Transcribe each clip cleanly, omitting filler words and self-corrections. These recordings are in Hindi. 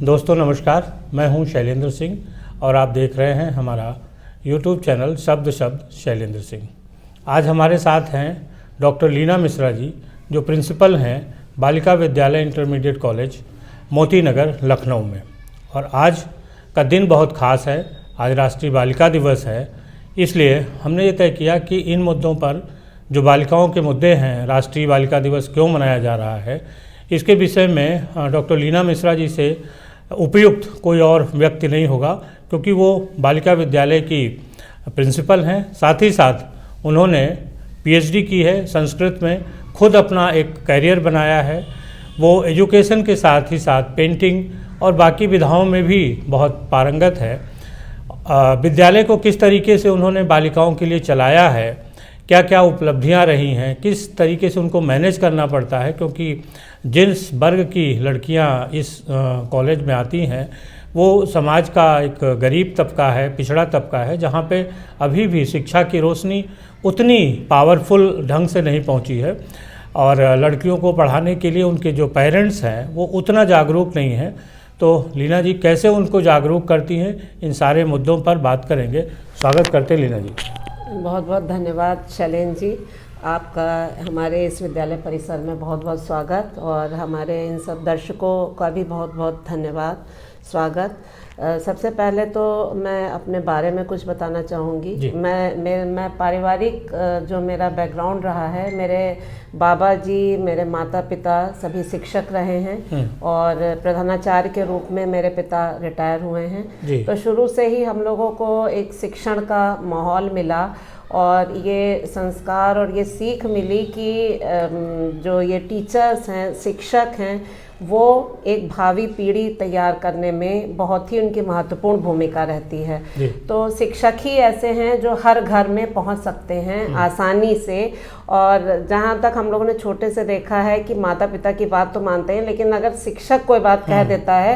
दोस्तों नमस्कार, मैं हूं शैलेंद्र सिंह और आप देख रहे हैं हमारा YouTube चैनल शब्द शैलेंद्र सिंह। आज हमारे साथ हैं डॉक्टर लीना मिश्रा जी, जो प्रिंसिपल हैं बालिका विद्यालय इंटरमीडिएट कॉलेज मोती नगर लखनऊ में। और आज का दिन बहुत ख़ास है, आज राष्ट्रीय बालिका दिवस है, इसलिए हमने ये तय किया कि इन मुद्दों पर जो बालिकाओं के मुद्दे हैं, राष्ट्रीय बालिका दिवस क्यों मनाया जा रहा है, इसके विषय में डॉक्टर लीना मिश्रा जी से उपयुक्त कोई और व्यक्ति नहीं होगा, क्योंकि वो बालिका विद्यालय की प्रिंसिपल हैं। साथ ही साथ उन्होंने PhD की है संस्कृत में, खुद अपना एक करियर बनाया है। वो एजुकेशन के साथ ही साथ पेंटिंग और बाकी विधाओं में भी बहुत पारंगत है। विद्यालय को किस तरीके से उन्होंने बालिकाओं के लिए चलाया है, क्या क्या उपलब्धियां रही हैं, किस तरीके से उनको मैनेज करना पड़ता है, क्योंकि जिस वर्ग की लड़कियां इस कॉलेज में आती हैं वो समाज का एक गरीब तबका है, पिछड़ा तबका है, जहां पे अभी भी शिक्षा की रोशनी उतनी पावरफुल ढंग से नहीं पहुंची है और लड़कियों को पढ़ाने के लिए उनके जो पेरेंट्स हैं वो उतना जागरूक नहीं हैं। तो लीना जी कैसे उनको जागरूक करती हैं, इन सारे मुद्दों पर बात करेंगे। स्वागत करते हैं लीना जी। बहुत बहुत धन्यवाद शैलेंद्र जी, आपका हमारे इस विद्यालय परिसर में बहुत बहुत स्वागत, और हमारे इन सब दर्शकों का भी बहुत बहुत धन्यवाद, स्वागत। सबसे पहले तो मैं अपने बारे में कुछ बताना चाहूँगी। मैं पारिवारिक जो मेरा बैकग्राउंड रहा है, मेरे बाबा जी, मेरे माता पिता सभी शिक्षक रहे हैं और प्रधानाचार्य के रूप में मेरे पिता रिटायर हुए हैं। तो शुरू से ही हम लोगों को एक शिक्षण का माहौल मिला और ये संस्कार और ये सीख मिली कि जो ये टीचर्स हैं, शिक्षक हैं, वो एक भावी पीढ़ी तैयार करने में बहुत ही उनकी महत्वपूर्ण भूमिका रहती है। तो शिक्षक ही ऐसे हैं जो हर घर में पहुंच सकते हैं आसानी से। और जहां तक हम लोगों ने छोटे से देखा है कि माता पिता की बात तो मानते हैं, लेकिन अगर शिक्षक कोई बात कह देता है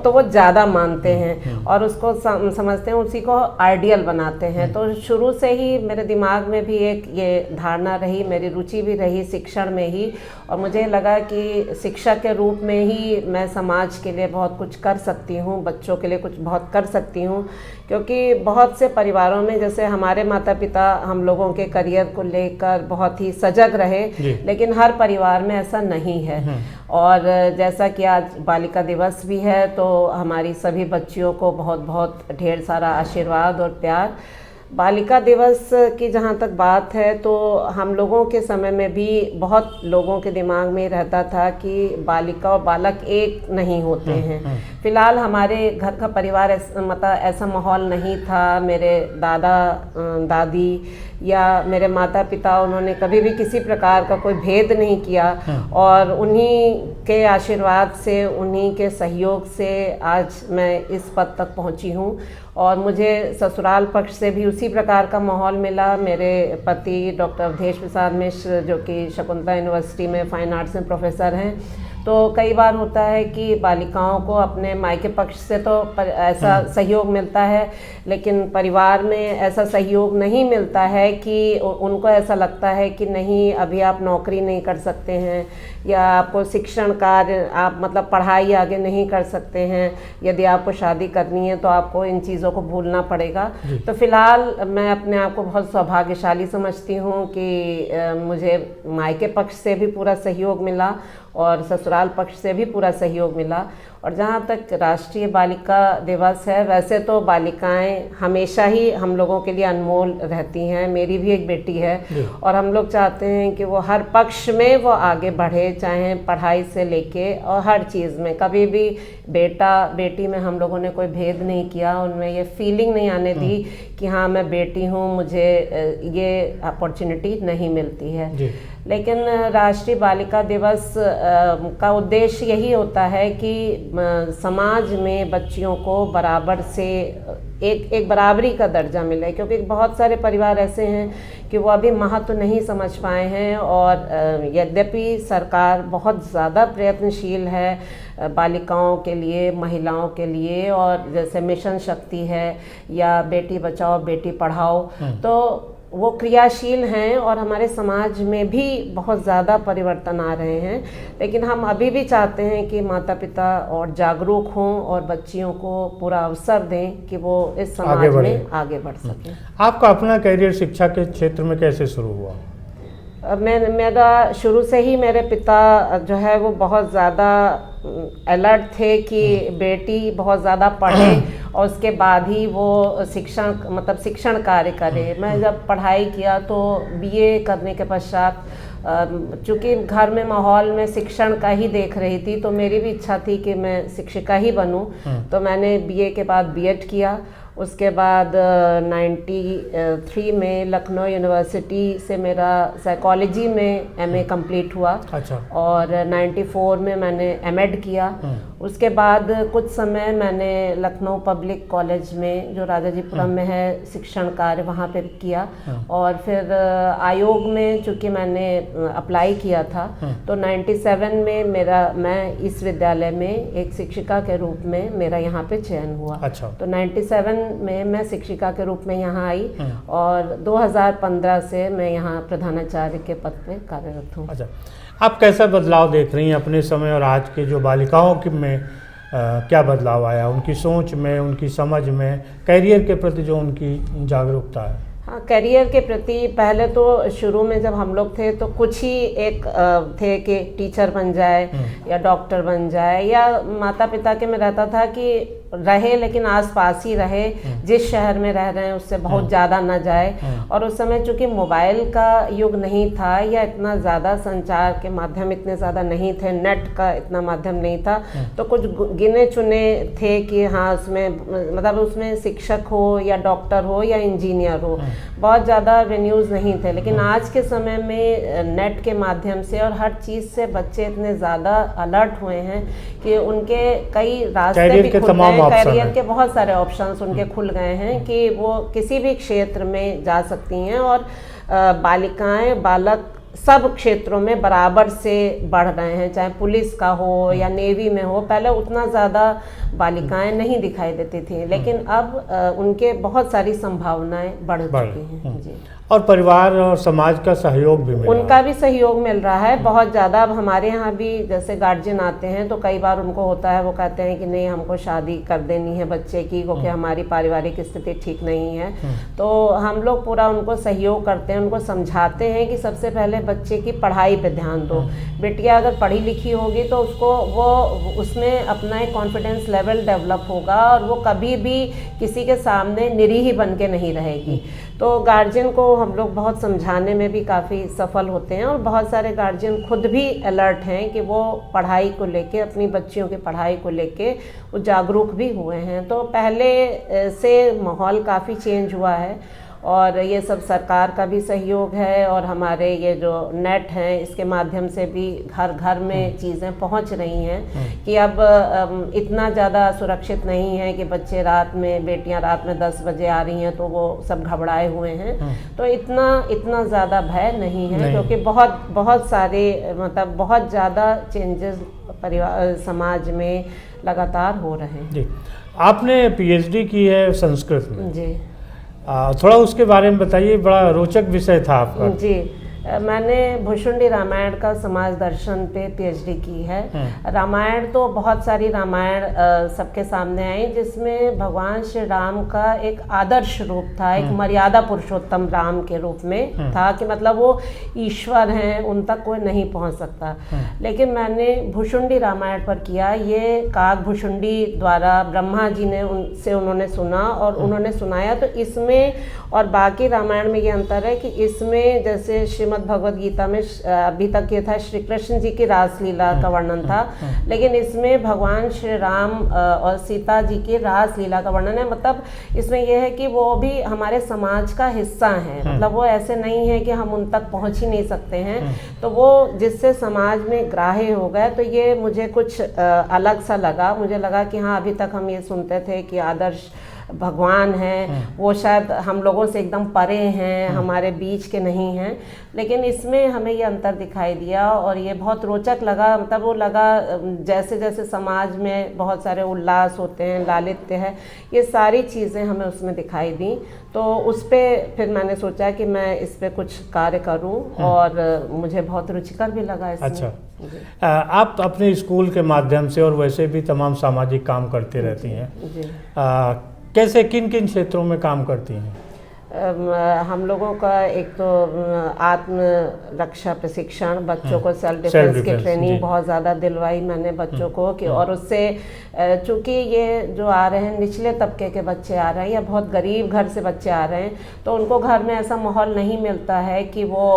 तो वो ज़्यादा मानते हैं और उसको समझते हैं, उसी को आइडियल बनाते हैं। तो शुरू से ही मेरे दिमाग में भी एक ये धारणा रही, मेरी रुचि भी रही शिक्षण में ही, और मुझे लगा कि शिक्षक के रूप में ही मैं समाज के लिए बहुत कुछ कर सकती हूँ, बच्चों के लिए कुछ बहुत कर सकती हूँ। क्योंकि बहुत से परिवारों में, जैसे हमारे माता पिता हम लोगों के करियर को लेकर बहुत ही सजग रहे, लेकिन हर परिवार में ऐसा नहीं है। और जैसा कि आज बालिका दिवस भी है, तो हमारी सभी बच्चियों को बहुत बहुत ढेर सारा आशीर्वाद और प्यार। बालिका दिवस की जहाँ तक बात है, तो हम लोगों के समय में भी बहुत लोगों के दिमाग में रहता था कि बालिका और बालक एक नहीं होते हैं। फिलहाल हमारे घर का परिवार ऐसा माहौल नहीं था। मेरे दादा दादी या मेरे माता पिता, उन्होंने कभी भी किसी प्रकार का कोई भेद नहीं किया और उन्हीं के आशीर्वाद से, उन्हीं के सहयोग से आज मैं इस पद तक पहुंची हूं। और मुझे ससुराल पक्ष से भी उसी प्रकार का माहौल मिला। मेरे पति डॉक्टर अवधेश प्रसाद मिश्र, जो कि शकुंतला यूनिवर्सिटी में फाइन आर्ट्स में प्रोफेसर हैं। तो कई बार होता है कि बालिकाओं को अपने मायके पक्ष से तो ऐसा सहयोग मिलता है, लेकिन परिवार में ऐसा सहयोग नहीं मिलता है कि उनको ऐसा लगता है कि नहीं, अभी आप नौकरी नहीं कर सकते हैं, या आपको शिक्षण कार्य, आप मतलब पढ़ाई आगे नहीं कर सकते हैं, यदि आपको शादी करनी है तो आपको इन चीज़ों को भूलना पड़ेगा। तो फिलहाल मैं अपने आप को बहुत सौभाग्यशाली समझती हूँ कि मुझे मायके पक्ष से भी पूरा सहयोग मिला और ससुराल पक्ष से भी पूरा सहयोग मिला। और जहाँ तक राष्ट्रीय बालिका दिवस है, वैसे तो बालिकाएं हमेशा ही हम लोगों के लिए अनमोल रहती हैं। मेरी भी एक बेटी है और हम लोग चाहते हैं कि वो हर पक्ष में वो आगे बढ़े, चाहे पढ़ाई से लेके और हर चीज़ में। कभी भी बेटा बेटी में हम लोगों ने कोई भेद नहीं किया, उनमें ये फीलिंग नहीं आने दी कि हाँ मैं बेटी हूँ, मुझे ये अपॉर्चुनिटी नहीं मिलती है। लेकिन राष्ट्रीय बालिका दिवस का उद्देश्य यही होता है कि समाज में बच्चियों को बराबर से एक बराबरी का दर्जा मिले, क्योंकि बहुत सारे परिवार ऐसे हैं कि वो अभी महत्व नहीं समझ पाए हैं। और यद्यपि सरकार बहुत ज़्यादा प्रयत्नशील है बालिकाओं के लिए, महिलाओं के लिए, और जैसे मिशन शक्ति है या बेटी बचाओ बेटी पढ़ाओ, तो वो क्रियाशील हैं और हमारे समाज में भी बहुत ज़्यादा परिवर्तन आ रहे हैं। लेकिन हम अभी भी चाहते हैं कि माता पिता और जागरूक हों और बच्चियों को पूरा अवसर दें कि वो इस समाज में आगे बढ़ सकें। आपका अपना करियर शिक्षा के क्षेत्र में कैसे शुरू हुआ? मेरा शुरू से ही मेरे पिता जो है वो बहुत ज़्यादा अलर्ट थे कि बेटी बहुत ज़्यादा पढ़े और उसके बाद ही वो शिक्षण कार्य करे। मैं जब पढ़ाई किया तो बीए करने के पश्चात चूँकि घर में माहौल में शिक्षण का ही देख रही थी तो मेरी भी इच्छा थी कि मैं शिक्षिका ही बनूं। तो मैंने बीए के बाद बीएड किया। उसके बाद 93 में लखनऊ यूनिवर्सिटी से मेरा साइकोलॉजी में एमए कंप्लीट हुआ। अच्छा। और 94 में मैंने एमएड किया। उसके बाद कुछ समय मैंने लखनऊ पब्लिक कॉलेज में जो राजाजीपुरम में है शिक्षण कार्य वहाँ पे किया। और फिर आयोग में चूँकि मैंने अप्लाई किया था तो 97 में मैं इस विद्यालय में एक शिक्षिका के रूप में मेरा यहाँ पे चयन हुआ। अच्छा। तो 97 में मैं शिक्षिका के रूप में यहाँ आई और 2015 से मैं यहाँ प्रधानाचार्य के पद पे कार्यरत हूँ। अच्छा, आप कैसा बदलाव देख रही हैं अपने समय और आज के जो बालिकाओं की में क्या बदलाव आया उनकी सोच में, उनकी समझ में, करियर के प्रति जो उनकी जागरूकता है? हाँ, करियर के प्रति पहले तो शुरू में जब हम लोग थे तो कुछ ही एक थे कि टीचर बन जाए या डॉक्टर बन जाए, या माता पिता के में रहता था कि रहे लेकिन आसपास ही रहे, जिस शहर में रह रहे हैं उससे बहुत ज़्यादा ना जाए। और उस समय चूँकि मोबाइल का युग नहीं था या इतना ज़्यादा संचार के माध्यम इतने ज़्यादा नहीं थे, नेट का इतना माध्यम नहीं था, तो कुछ गिने चुने थे कि हाँ उसमें मतलब उसमें शिक्षक हो या डॉक्टर हो या इंजीनियर हो, बहुत ज़्यादा वेन्यूज़ नहीं थे। लेकिन आज के समय में नेट के माध्यम से और हर चीज़ से बच्चे इतने ज़्यादा अलर्ट हुए हैं कि उनके कई रास्ते भी खुल गए, करियर के बहुत सारे ऑप्शंस उनके खुल गए हैं कि वो किसी भी क्षेत्र में जा सकती हैं। और बालिकाएं बालक सब क्षेत्रों में बराबर से बढ़ रहे हैं, चाहे पुलिस का हो या नेवी में हो। पहले उतना ज़्यादा बालिकाएं नहीं दिखाई देती थी, लेकिन अब उनके बहुत सारी संभावनाएं बढ़ चुकी हैं। जी। और परिवार और समाज का सहयोग भी मिल रहा है? उनका भी सहयोग मिल रहा है बहुत ज़्यादा। अब हमारे यहाँ भी जैसे गार्जियन आते हैं तो कई बार उनको होता है, वो कहते हैं कि नहीं हमको शादी कर देनी है बच्चे की क्योंकि हमारी पारिवारिक स्थिति ठीक नहीं है। तो हम लोग पूरा उनको सहयोग करते हैं, उनको समझाते हैं कि सबसे पहले बच्चे की पढ़ाई पे ध्यान दो। बेटियाँ अगर पढ़ी लिखी होगी तो उसको वो उसमें अपना एक कॉन्फिडेंस लेवल डेवलप होगा और वो कभी भी किसी के सामने निरीह बन के नहीं रहेगी। तो गार्जियन को हम लोग बहुत समझाने में भी काफ़ी सफल होते हैं और बहुत सारे गार्जियन खुद भी अलर्ट हैं कि वो पढ़ाई को लेके, अपनी बच्चियों की पढ़ाई को लेके वो जागरूक भी हुए हैं। तो पहले से माहौल काफ़ी चेंज हुआ है और ये सब सरकार का भी सहयोग है और हमारे ये जो नेट हैं इसके माध्यम से भी घर घर में चीज़ें पहुंच रही हैं कि अब इतना ज़्यादा सुरक्षित नहीं है कि बच्चे रात में, बेटियां रात में 10 बजे आ रही हैं तो वो सब घबराए हुए हैं। तो इतना ज़्यादा भय नहीं है क्योंकि बहुत सारे मतलब बहुत ज़्यादा चेंजेस परिवार समाज में लगातार हो रहे हैं। जी, आपने पीएचडी की है संस्कृत में। जी, थोड़ा उसके बारे में बताइए, बड़ा रोचक विषय था आपका। जी, मैंने भुशुंडी रामायण का समाज दर्शन पे पीएचडी की है। रामायण तो बहुत सारी रामायण सबके सामने आई जिसमें भगवान श्री राम का एक आदर्श रूप था, एक मर्यादा पुरुषोत्तम राम के रूप में था कि मतलब वो ईश्वर हैं, उन तक कोई नहीं पहुंच सकता। लेकिन मैंने भुशुंडी रामायण पर किया, ये काग भुशुंडी द्वारा ब्रह्मा जी ने उन्होंने सुना और उन्होंने सुनाया। तो इसमें और बाकी रामायण में ये अंतर है कि इसमें जैसे श्रीमद् भगवद गीता में अभी तक ये था श्री कृष्ण जी की रासलीला का वर्णन था, लेकिन इसमें भगवान श्री राम और सीता जी की रासलीला का वर्णन है। मतलब इसमें यह है कि वो भी हमारे समाज का हिस्सा हैं, मतलब वो ऐसे नहीं है कि हम उन तक पहुंच ही नहीं सकते हैं। तो वो जिससे समाज में ग्राह्य हो गए, तो ये मुझे कुछ अलग सा लगा। मुझे लगा कि हाँ, अभी तक हम ये सुनते थे कि आदर्श भगवान हैं वो शायद हम लोगों से एकदम परे हैं, हमारे बीच के नहीं हैं, लेकिन इसमें हमें ये अंतर दिखाई दिया और ये बहुत रोचक लगा। मतलब वो लगा जैसे जैसे समाज में बहुत सारे उल्लास होते हैं, लालित्य है, ये सारी चीज़ें हमें उसमें दिखाई दी। तो उस पर फिर मैंने सोचा कि मैं इस पे कुछ कार्य करूं और मुझे बहुत रुचिकर भी लगा इसमें। अच्छा, आप अपने स्कूल के माध्यम से और वैसे भी तमाम सामाजिक काम करती रहती हैं जी। कैसे किन किन क्षेत्रों में काम करती हैं? हम लोगों का एक तो आत्म रक्षा प्रशिक्षण, बच्चों को सेल्फ डिफेंस की ट्रेनिंग बहुत ज़्यादा दिलवाई मैंने बच्चों को कि और उससे चूँकि ये जो आ रहे हैं निचले तबके के बच्चे आ रहे हैं या बहुत गरीब घर से बच्चे आ रहे हैं, तो उनको घर में ऐसा माहौल नहीं मिलता है कि वो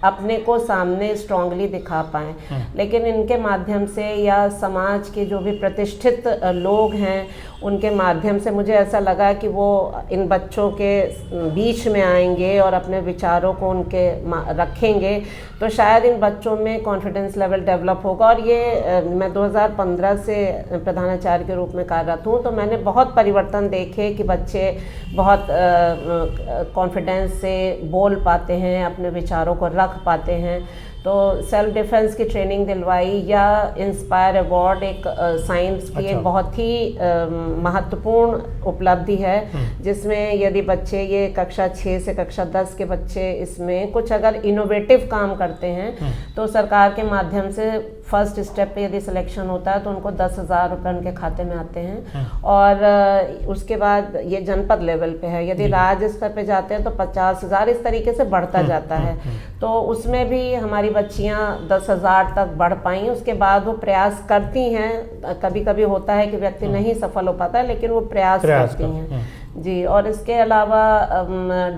अपने को सामने स्ट्रांगली दिखा पाएँ, लेकिन इनके माध्यम से या समाज के जो भी प्रतिष्ठित लोग हैं उनके माध्यम से मुझे ऐसा लगा कि वो इन बच्चों के बीच में आएंगे और अपने विचारों को उनके रखेंगे, तो शायद इन बच्चों में कॉन्फिडेंस लेवल डेवलप होगा। और ये मैं 2015 से प्रधानाचार्य के रूप में कार्यरत हूँ, तो मैंने बहुत परिवर्तन देखे कि बच्चे बहुत कॉन्फिडेंस से बोल पाते हैं, अपने विचारों को रख पाते हैं। तो सेल्फ डिफेंस की ट्रेनिंग दिलवाई या इंस्पायर अवार्ड एक साइंस की एक बहुत ही महत्वपूर्ण उपलब्धि है, जिसमें यदि बच्चे ये कक्षा 6 से कक्षा 10 के बच्चे इसमें कुछ अगर इनोवेटिव काम करते हैं तो सरकार के माध्यम से फर्स्ट स्टेप पे यदि सिलेक्शन होता है तो उनको 10,000 रुपये उनके खाते में आते हैं। और उसके बाद ये जनपद लेवल पे है, यदि राज्य स्तर पे जाते हैं तो 50,000, इस तरीके से बढ़ता जाता है। तो उसमें भी हमारी बच्चियां 10,000 तक बढ़ पाई। उसके बाद वो प्रयास करती हैं, कभी कभी होता है कि व्यक्ति नहीं सफल हो पाता है, लेकिन वो प्रयास करती हैं जी। और इसके अलावा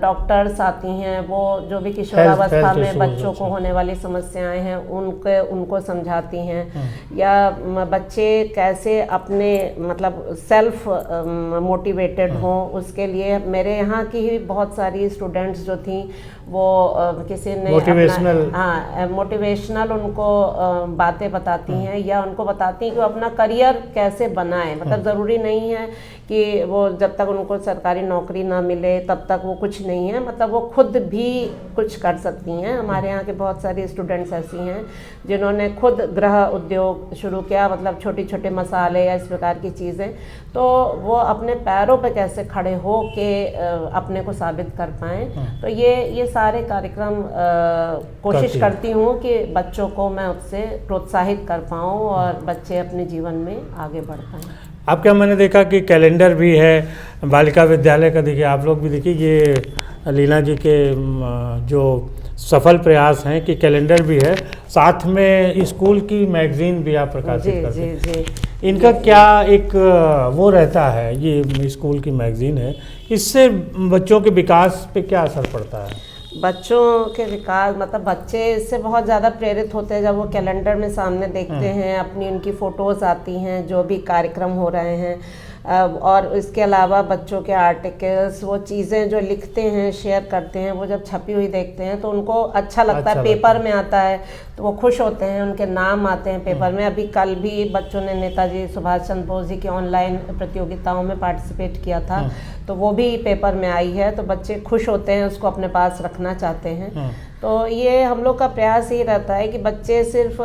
डॉक्टर्स आती हैं, वो जो भी किशोरावस्था में बच्चों को होने वाली समस्याएं हैं उनको समझाती हैं, या बच्चे कैसे अपने मतलब सेल्फ मोटिवेटेड हों, उसके लिए मेरे यहाँ की ही बहुत सारी स्टूडेंट्स जो थी वो किसी ने मोटिवेशनल उनको बातें बताती हैं या उनको बताती हैं कि वो अपना करियर कैसे बनाएं। मतलब ज़रूरी नहीं है कि वो जब तक उनको सरकारी नौकरी ना मिले तब तक वो कुछ नहीं है, मतलब वो खुद भी कुछ कर सकती हैं। हमारे यहाँ के बहुत सारी स्टूडेंट्स ऐसी हैं जिन्होंने खुद गृह उद्योग शुरू किया, मतलब छोटे छोटे मसाले या इस प्रकार की चीज़ें, तो वो अपने पैरों पे कैसे खड़े हो के अपने को साबित कर पाएँ। तो ये सारे कार्यक्रम कोशिश करती हूँ कि बच्चों को मैं उससे प्रोत्साहित कर पाऊँ और बच्चे अपने जीवन में आगे बढ़ पाएँ। आपके मैंने देखा कि कैलेंडर भी है बालिका विद्यालय का, देखिए आप लोग भी देखिए, ये लीना जी के जो सफल प्रयास हैं कि कैलेंडर भी है, साथ में स्कूल की मैगजीन भी आप प्रकाशित करते हैं। जी। इनका क्या एक वो रहता है, ये स्कूल की मैगजीन है, इससे बच्चों के विकास पे क्या असर पड़ता है? बच्चों के विकास मतलब बच्चे इससे बहुत ज़्यादा प्रेरित होते हैं जब वो कैलेंडर में सामने देखते हैं, अपनी उनकी फ़ोटोज़ आती हैं जो भी कार्यक्रम हो रहे हैं, और इसके अलावा बच्चों के आर्टिकल्स, वो चीज़ें जो लिखते हैं शेयर करते हैं, वो जब छपी हुई देखते हैं तो उनको अच्छा लगता है। पेपर में आता है तो वो खुश होते हैं, उनके नाम आते हैं पेपर में। अभी कल भी बच्चों ने नेताजी सुभाष चंद्र बोस जी की ऑनलाइन प्रतियोगिताओं में पार्टिसिपेट किया था, तो वो भी पेपर में आई है, तो बच्चे खुश होते हैं, उसको अपने पास रखना चाहते हैं। तो ये हम लोग का प्रयास ही रहता है कि बच्चे सिर्फ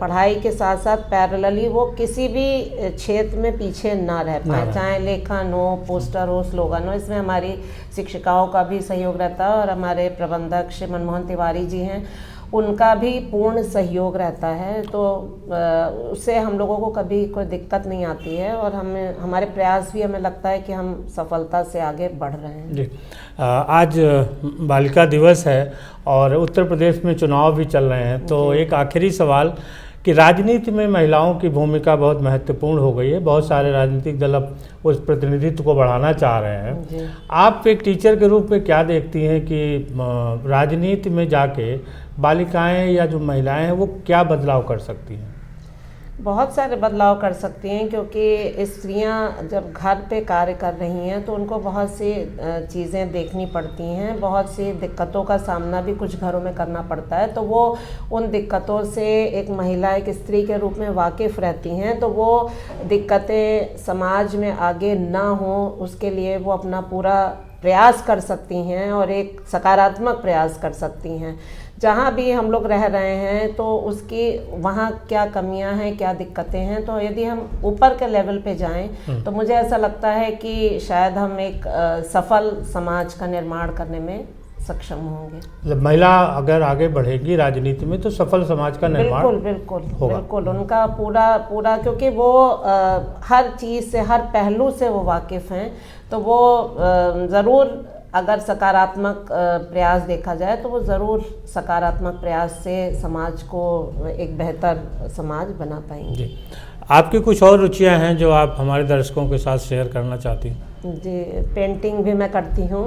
पढ़ाई के साथ साथ पैरेलली वो किसी भी क्षेत्र में पीछे ना रह पाए, चाहे लेखन हो, पोस्टर हो, स्लोगन हो। इसमें हमारी शिक्षिकाओं का भी सहयोग रहता है और हमारे प्रबंधक श्री मनमोहन तिवारी जी हैं, उनका भी पूर्ण सहयोग रहता है। तो उससे हम लोगों को कभी कोई दिक्कत नहीं आती है और हमारे प्रयास भी हमें लगता है कि हम सफलता से आगे बढ़ रहे हैं। जी, आज बालिका दिवस है और उत्तर प्रदेश में चुनाव भी चल रहे हैं, तो एक आखिरी सवाल कि राजनीति में महिलाओं की भूमिका बहुत महत्वपूर्ण हो गई है, बहुत सारे राजनीतिक दल अब उस प्रतिनिधित्व को बढ़ाना चाह रहे हैं। आप एक टीचर के रूप में क्या देखती हैं कि राजनीति में जाके बालिकाएं या जो महिलाएं हैं वो क्या बदलाव कर सकती हैं? बहुत सारे बदलाव कर सकती हैं, क्योंकि स्त्रियां जब घर पे कार्य कर रही हैं तो उनको बहुत सी चीज़ें देखनी पड़ती हैं, बहुत सी दिक्कतों का सामना भी कुछ घरों में करना पड़ता है। तो वो उन दिक्कतों से एक महिला, एक स्त्री के रूप में वाकिफ़ रहती हैं, तो वो दिक्कतें समाज में आगे ना हो उसके लिए वो अपना पूरा प्रयास कर सकती हैं और एक सकारात्मक प्रयास कर सकती हैं। जहाँ भी हम लोग रह रहे हैं तो उसकी वहाँ क्या कमियां हैं, क्या दिक्कतें हैं, तो यदि हम ऊपर के लेवल पे जाएं तो मुझे ऐसा लगता है कि शायद हम एक सफल समाज का निर्माण करने में सक्षम होंगे। मतलब महिला अगर आगे बढ़ेगी राजनीति में तो सफल समाज का निर्माण बिल्कुल उनका पूरा क्योंकि वो हर चीज़ से, हर पहलू से वो वाकिफ़ हैं, तो वो ज़रूर अगर सकारात्मक प्रयास देखा जाए तो वो ज़रूर सकारात्मक प्रयास से समाज को एक बेहतर समाज बना पाएंगे। जी, आपकी कुछ और रुचियां हैं जो आप हमारे दर्शकों के साथ शेयर करना चाहती हैं? जी, पेंटिंग भी मैं करती हूँ।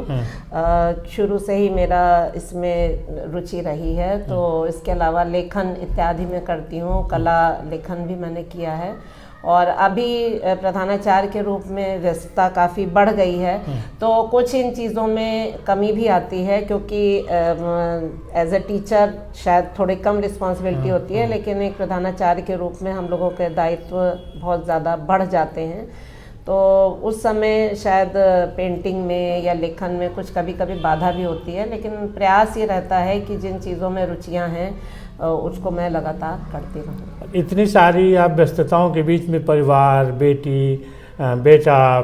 शुरू से ही मेरा इसमें रुचि रही है, तो इसके अलावा लेखन इत्यादि मैं करती हूँ। कला लेखन भी मैंने किया है और अभी प्रधानाचार्य के रूप में व्यस्तता काफ़ी बढ़ गई है, तो कुछ इन चीज़ों में कमी भी आती है, क्योंकि एज ए टीचर शायद थोड़ी कम रिस्पॉन्सिबिलिटी होती है, लेकिन एक प्रधानाचार्य के रूप में हम लोगों के दायित्व बहुत ज़्यादा बढ़ जाते हैं। तो उस समय शायद पेंटिंग में या लेखन में कुछ कभी कभी बाधा भी होती है, लेकिन प्रयास ये रहता है कि जिन चीज़ों में रुचियां हैं उसको मैं लगातार करती रहूं। इतनी सारी आप व्यस्तताओं के बीच में परिवार, बेटी, बेटा,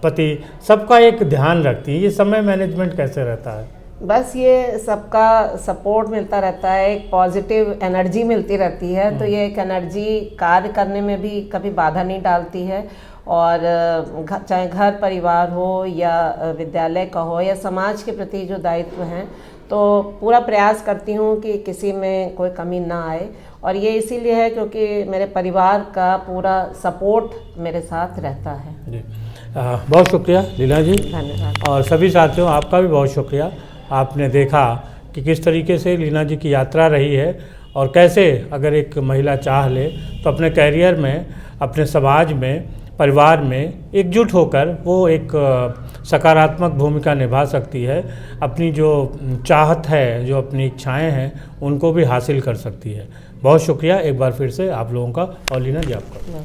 पति, सबका एक ध्यान रखती है, ये समय मैनेजमेंट कैसे रहता है? बस ये सबका सपोर्ट मिलता रहता है, एक पॉजिटिव एनर्जी मिलती रहती है, तो ये एक एनर्जी कार्य करने में भी कभी बाधा नहीं डालती है। और चाहे घर परिवार हो या विद्यालय का हो या समाज के प्रति जो दायित्व हैं, तो पूरा प्रयास करती हूँ कि किसी में कोई कमी ना आए। और ये इसीलिए है क्योंकि मेरे परिवार का पूरा सपोर्ट मेरे साथ रहता है। जी, बहुत शुक्रिया लीना जी। धन्यवाद। और सभी साथियों, आपका भी बहुत शुक्रिया। आपने देखा कि किस तरीके से लीना जी की यात्रा रही है और कैसे अगर एक महिला चाह ले तो अपने कैरियर में, अपने समाज में, परिवार में एकजुट होकर वो एक सकारात्मक भूमिका निभा सकती है। अपनी जो चाहत है, जो अपनी इच्छाएं हैं, उनको भी हासिल कर सकती है। बहुत शुक्रिया एक बार फिर से आप लोगों का और लीना जी आपका।